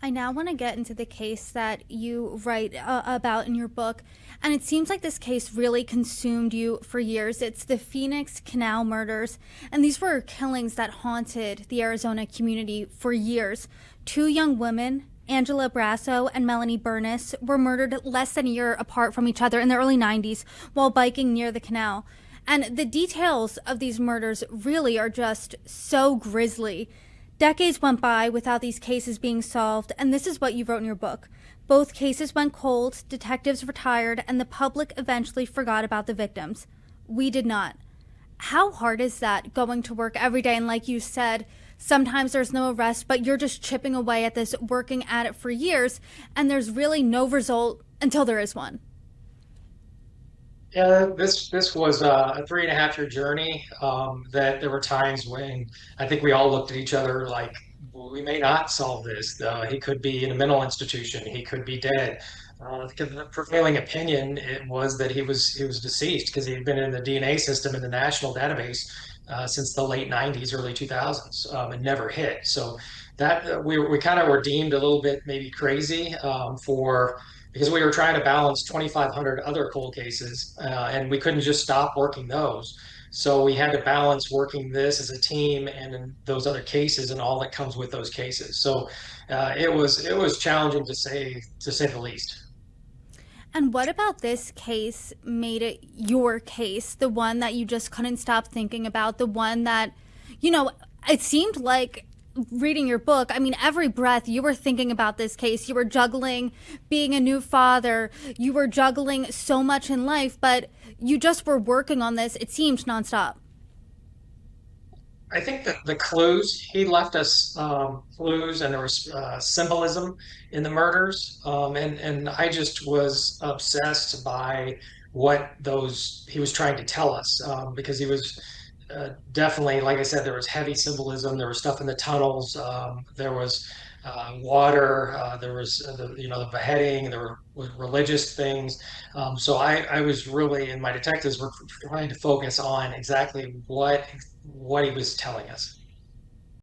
I now want to get into the case that you write about in your book, and it seems like this case really consumed you for years. It's the Phoenix Canal murders, and these were killings that haunted the Arizona community for years. Two young women, Angela Brasso and Melanie Burness, were murdered less than a year apart from each other in the early 90s while biking near the canal. And the details of these murders really are just so grisly. Decades went by without these cases being solved, and this is what you wrote in your book. Both cases went cold, detectives retired, and the public eventually forgot about the victims. We did not. How hard is that going to work every day? And like you said, sometimes there's no arrest, but you're just chipping away at this, working at it for years, and there's really no result until there is one. Yeah, this was a 3.5 year journey. That there were times when I think we all looked at each other like, "Well, we may not solve this. He could be in a mental institution. He could be dead." Because the prevailing opinion it was that he was deceased because he had been in the DNA system in the national database since the late '90s, early 2000s, and never hit. So that we kind of were deemed a little bit maybe crazy for because we were trying to balance 2,500 other cold cases, and we couldn't just stop working those. So we had to balance working this as a team and then those other cases and all that comes with those cases. So it was challenging to say the least. And what about this case made it your case? The one that you just couldn't stop thinking about, the one that, you know, it seemed like reading your book, I mean, every breath you were thinking about this case. You were juggling being a new father, you were juggling so much in life, but you just were working on this, it seemed nonstop. I think that the clues he left us clues, and there was symbolism in the murders, and I just was obsessed by what those he was trying to tell us because he was definitely, like I said, there was heavy symbolism. There was stuff in the tunnels. There was water. There was the beheading. There were religious things. So I was really, and my detectives were trying to focus on exactly what he was telling us.